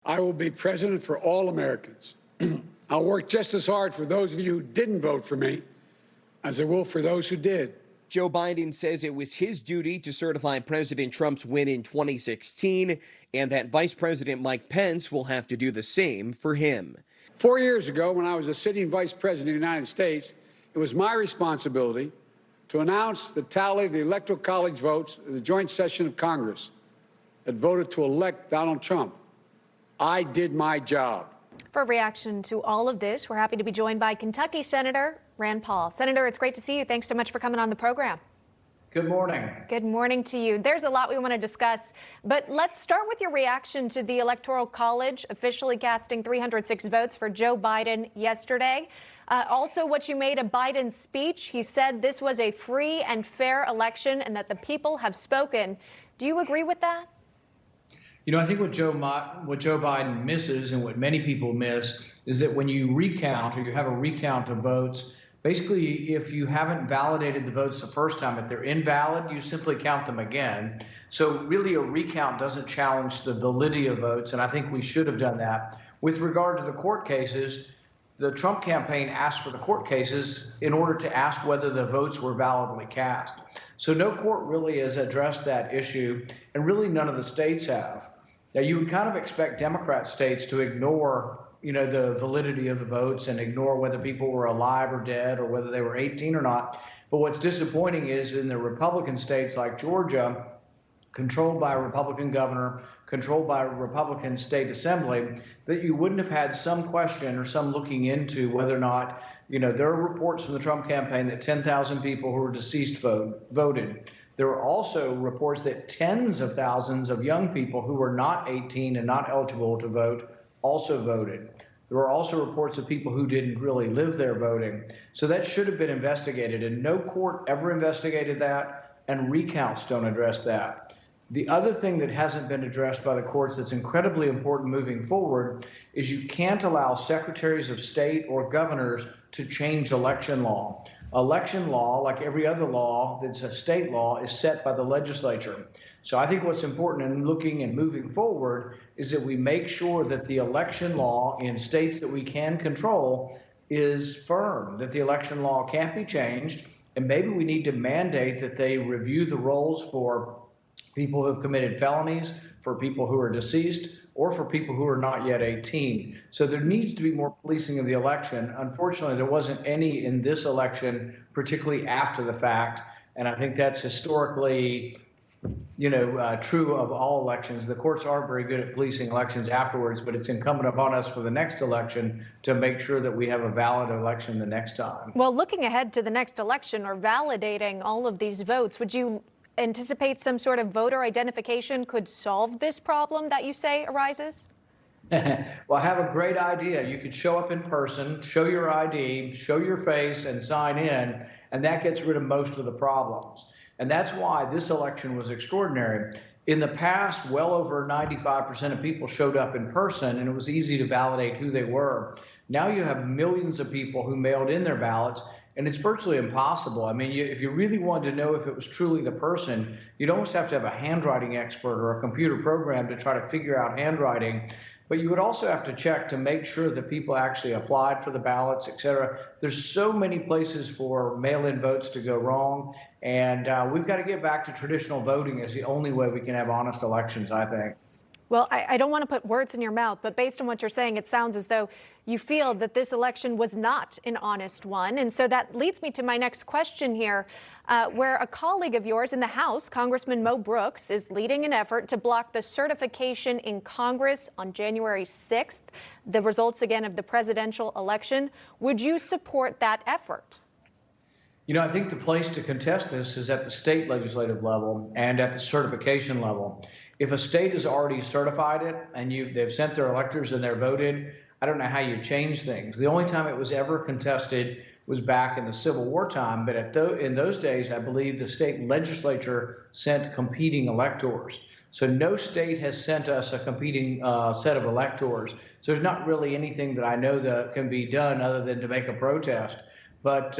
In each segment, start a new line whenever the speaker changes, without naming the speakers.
I will be president for all Americans. I'll work just as hard for those of you who didn't vote for me as I will for those who did.
Joe Biden says it was his duty to certify President Trump's win in 2016 and that Vice President Mike Pence will have to do the same for him.
4 years ago, when I was a sitting vice president of the United States, it was my responsibility to announce the tally of the Electoral College votes of the joint session of Congress that voted to elect Donald Trump. I did my job.
For a reaction to all of this, we're happy to be joined by Kentucky Senator Rand Paul. Senator, it's great to see you. Thanks so much for coming on the program.
Good morning.
Good morning to you. There's a lot we want to discuss, but let's start with your reaction to the Electoral College officially casting 306 votes for Joe Biden yesterday. Also, what you made of Biden's speech. He said this was a free and fair election and that the people have spoken. Do you agree with that?
You know, I think what Joe Biden misses and what many people miss is that when you recount or you have a recount of votes, basically, if you haven't validated the votes the first time, if they're invalid, you simply count them again. So really a recount doesn't challenge the validity of votes, and I think we should have done that. With regard to the court cases, the Trump campaign asked for the court cases in order to ask whether the votes were validly cast. So no court really has addressed that issue, and really none of the states have. Now, you would kind of expect Democrat states to ignore, the validity of the votes and ignore whether people were alive or dead or whether they were 18 or not. But what's disappointing is in the Republican states like Georgia, controlled by a Republican governor, controlled by a Republican state assembly, that you wouldn't have had some question or some looking into whether or not, there are reports from the Trump campaign that 10,000 people who were deceased voted. There are also reports that tens of thousands of young people who were not 18 and not eligible to vote also voted. There were also reports of people who didn't really live there voting. So that should have been investigated, and no court ever investigated that, and recounts don't address that. The other thing that hasn't been addressed by the courts that's incredibly important moving forward is you can't allow secretaries of state or governors to change election law. Election law, like every other law that's a state law, is set by the legislature. So I think what's important in looking and moving forward is that we make sure that the election law in states that we can control is firm, that the election law can't be changed, and maybe we need to mandate that they review the rolls for people who have committed felonies, for people who are deceased, or for people who are not yet 18. So there needs to be more policing of the election. Unfortunately, there wasn't any in this election, particularly after the fact. And I think that's historically, true of all elections. The courts are very good at policing elections afterwards, but it's incumbent upon us for the next election to make sure that we have a valid election the next time.
Well, looking ahead to the next election or validating all of these votes, would you anticipate some sort of voter identification could solve this problem that you say arises?
Well, I have a great idea. You could show up in person, show your ID, show your face, and sign in, and that gets rid of most of the problems. And that's why this election was extraordinary. In the past, well over 95% of people showed up in person, and it was easy to validate who they were. Now you have millions of people who mailed in their ballots, and it's virtually impossible. I mean, if you really wanted to know if it was truly the person, you'd almost have to have a handwriting expert or a computer program to try to figure out handwriting. But you would also have to check to make sure that people actually applied for the ballots, et cetera. There's so many places for mail-in votes to go wrong, and we've got to get back to traditional voting as the only way we can have honest elections, I think.
Well, I don't want to put words in your mouth, but based on what you're saying, it sounds as though you feel that this election was not an honest one. And so that leads me to my next question here, where a colleague of yours in the House, Congressman Mo Brooks, is leading an effort to block the certification in Congress on January 6th, the results again of the presidential election. Would you support that effort?
I think the place to contest this is at the state legislative level and at the certification level. If a state has already certified it and they've sent their electors and they're voted, I don't know how you change things. The only time it was ever contested was back in the Civil War time, but in those days, I believe the state legislature sent competing electors. So no state has sent us a competing set of electors. So there's not really anything that I know that can be done other than to make a protest. But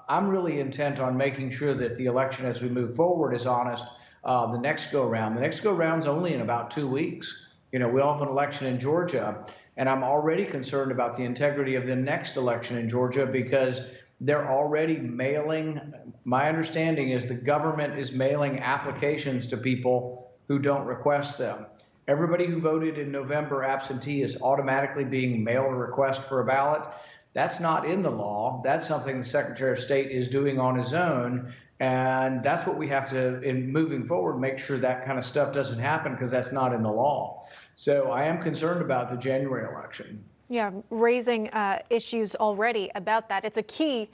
I'm really intent on making sure that the election as we move forward is honest the next go-round. The next go-round's only in about 2 weeks. we all have an election in Georgia, and I'm already concerned about the integrity of the next election in Georgia because they're already mailing. My understanding is the government is mailing applications to people who don't request them. Everybody who voted in November absentee is automatically being mailed a request for a ballot. That's not in the law. That's something the Secretary of State is doing on his own. And that's what we have to, in moving forward, make sure that kind of stuff doesn't happen because that's not in the law. So I am concerned about the January election.
Yeah, raising issues already about that. It's a key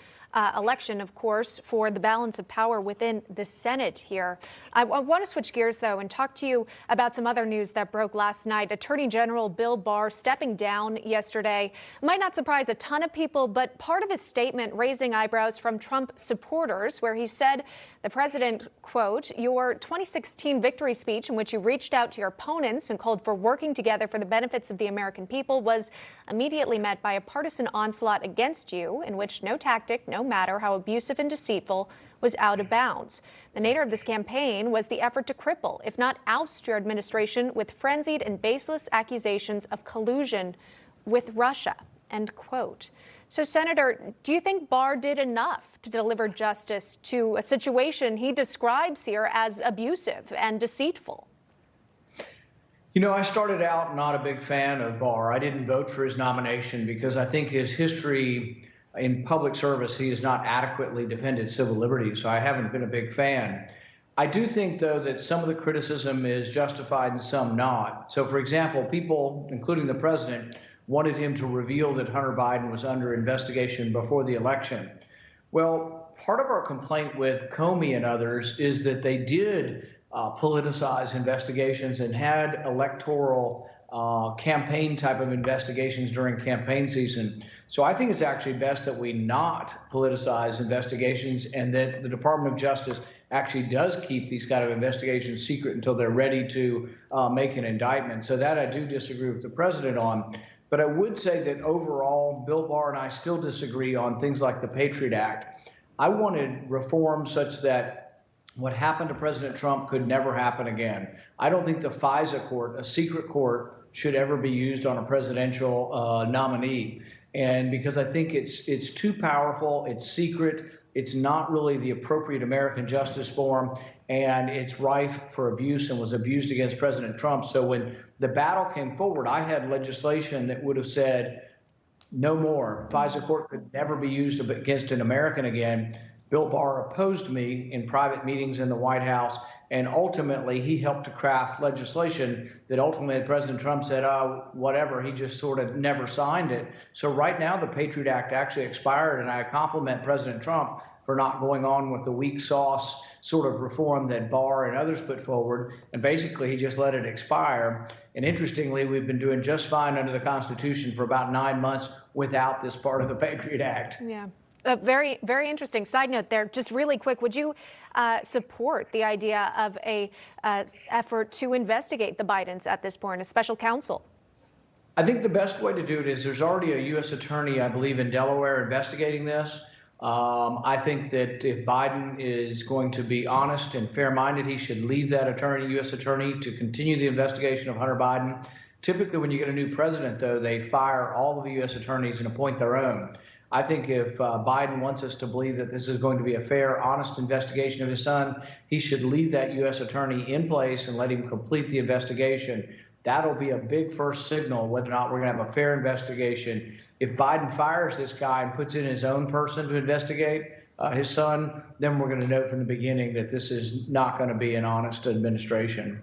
election, of course, for the balance of power within the Senate here. I want to switch gears, though, and talk to you about some other news that broke last night. Attorney General Bill Barr stepping down yesterday might not surprise a ton of people, but part of his statement raising eyebrows from Trump supporters, where he said the president, quote, "Your 2016 victory speech in which you reached out to your opponents and called for working together for the benefits of the American people was immediately met by a partisan onslaught against you in which no tactic, no matter how abusive and deceitful, was out of bounds. The nature of this campaign was the effort to cripple, if not oust your administration with frenzied and baseless accusations of collusion with Russia," end quote. So, Senator, do you think Barr did enough to deliver justice to a situation he describes here as abusive and deceitful?
I started out not a big fan of Barr. I didn't vote for his nomination because I think his history in public service, he has not adequately defended civil liberties, so I haven't been a big fan. I do think, though, that some of the criticism is justified and some not. So, for example, people, including the president, wanted him to reveal that Hunter Biden was under investigation before the election. Well, part of our complaint with Comey and others is that they did politicize investigations and had electoral campaign type of investigations during campaign season. So I think it's actually best that we not politicize investigations and that the Department of Justice actually does keep these kind of investigations secret until they're ready to make an indictment. So that I do disagree with the president on. But I would say that overall, Bill Barr and I still disagree on things like the Patriot Act. I wanted reform such that what happened to President Trump could never happen again. I don't think the FISA court, a secret court, should ever be used on a presidential nominee. And because I think it's too powerful, it's secret, it's not really the appropriate American justice form, and it's rife for abuse and was abused against President Trump. So when the battle came forward, I had legislation that would have said no more. FISA court could never be used against an American again. Bill Barr opposed me in private meetings in the White House, and ultimately he helped to craft legislation that ultimately President Trump said, oh, whatever, he just sort of never signed it. So right now the Patriot Act actually expired, and I compliment President Trump for not going on with the weak sauce sort of reform that Barr and others put forward, and basically he just let it expire. And interestingly, we've been doing just fine under the Constitution for about 9 months without this part of the Patriot Act.
Yeah. Very, very interesting. Side note there, just really quick, would you support the idea of a effort to investigate the Bidens at this point, a special counsel?
I think the best way to do it is there's already a U.S. attorney, I believe, in Delaware investigating this. I think that if Biden is going to be honest and fair-minded, he should leave that attorney, U.S. attorney, to continue the investigation of Hunter Biden. Typically, when you get a new president, though, they fire all of the U.S. attorneys and appoint their own. I think if Biden wants us to believe that this is going to be a fair, honest investigation of his son, he should leave that U.S. attorney in place and let him complete the investigation. That'll be a big first signal whether or not we're going to have a fair investigation. If Biden fires this guy and puts in his own person to investigate his son, then we're going to know from the beginning that this is not going to be an honest administration.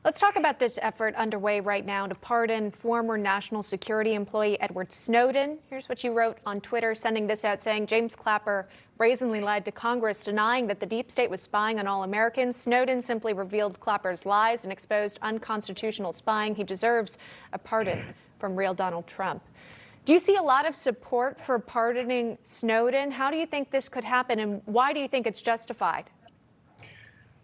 Let's talk about this effort underway right now to pardon former national security employee Edward Snowden. Here's what you wrote on Twitter, sending this out, saying James Clapper brazenly lied to Congress, denying that the deep state was spying on all Americans. Snowden simply revealed Clapper's lies and exposed unconstitutional spying. He deserves a pardon from real Donald Trump. Do you see a lot of support for pardoning Snowden? How do you think this could happen, and why do you think it's justified?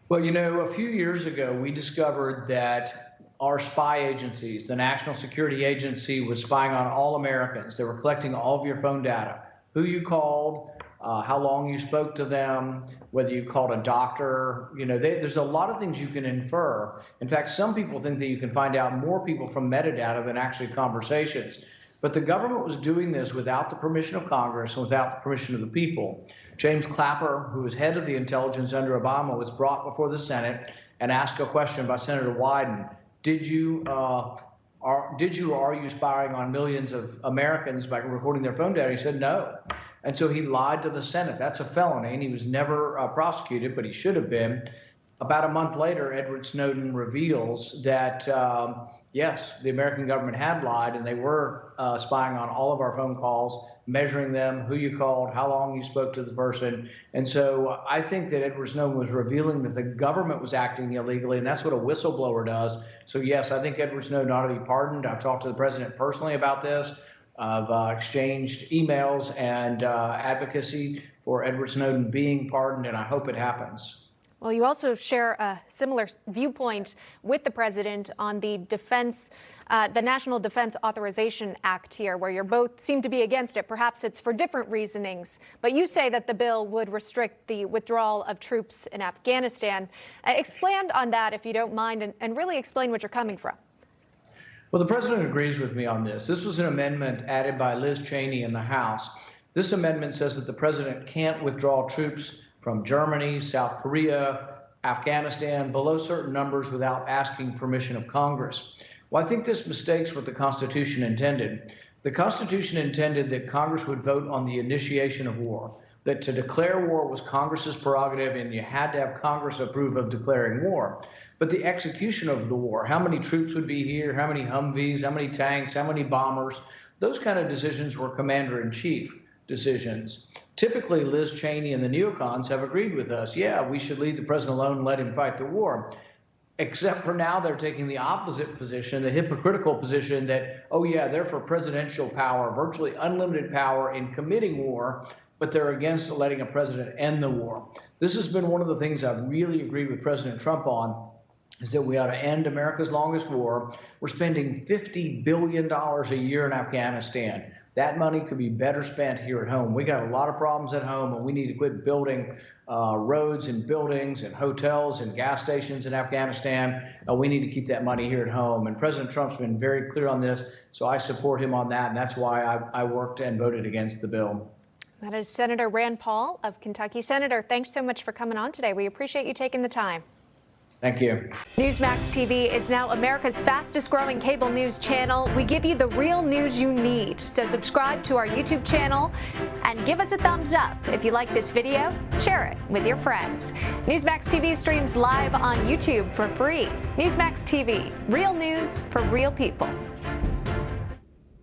Well, a few years ago, we discovered that our spy agencies, the National Security Agency, was spying on all Americans. They were collecting all of your phone data, who you called, how long you spoke to them, whether you called a doctor. There's a lot of things you can infer. In fact, some people think that you can find out more people from metadata than actually conversations. But the government was doing this without the permission of Congress and without the permission of the people. James Clapper, who was head of the intelligence under Obama, was brought before the Senate and asked a question by Senator Wyden. Did you or are you spying on millions of Americans by recording their phone data? He said no. And so he lied to the Senate. That's a felony, and he was never prosecuted, but he should have been. About a month later, Edward Snowden reveals that, yes, the American government had lied, and they were spying on all of our phone calls, measuring them, who you called, how long you spoke to the person. And so I think that Edward Snowden was revealing that the government was acting illegally, and that's what a whistleblower does. So, yes, I think Edward Snowden ought to be pardoned. I've talked to the president personally about this. I've exchanged emails and advocacy for Edward Snowden being pardoned, and I hope it happens.
Well, you also share a similar viewpoint with the president on the National Defense Authorization Act here, where you both seem to be against it. Perhaps it's for different reasonings, but you say that the bill would restrict the withdrawal of troops in Afghanistan. Expand on that, if you don't mind, and really explain what you're coming from.
Well, the president agrees with me on this. This was an amendment added by Liz Cheney in the House. This amendment says that the president can't withdraw troops from Germany, South Korea, Afghanistan, below certain numbers without asking permission of Congress. Well, I think this mistakes what the Constitution intended. The Constitution intended that Congress would vote on the initiation of war, that to declare war was Congress's prerogative, and you had to have Congress approve of declaring war. But the execution of the war, how many troops would be here, how many Humvees, how many tanks, how many bombers, those kind of decisions were commander-in-chief decisions. Typically, Liz Cheney and the neocons have agreed with us. Yeah, we should leave the president alone and let him fight the war. Except for now, they're taking the opposite position, the hypocritical position that, oh yeah, they're for presidential power, virtually unlimited power in committing war, but they're against letting a president end the war. This has been one of the things I've really agreed with President Trump on, is that we ought to end America's longest war. We're spending $50 billion a year in Afghanistan. That money could be better spent here at home. We got a lot of problems at home, and we need to quit building roads and buildings and hotels and gas stations in Afghanistan. We need to keep that money here at home. And President Trump's been very clear on this, so I support him on that, and that's why I worked and voted against the bill.
That is Senator Rand Paul of Kentucky. Senator, thanks so much for coming on today. We appreciate you taking the time.
Thank you.
Newsmax TV is now America's fastest growing cable news channel. We give you the real news you need. So subscribe to our YouTube channel and give us a thumbs up. If you like this video, share it with your friends. Newsmax TV streams live on YouTube for free. Newsmax TV, real news for real people.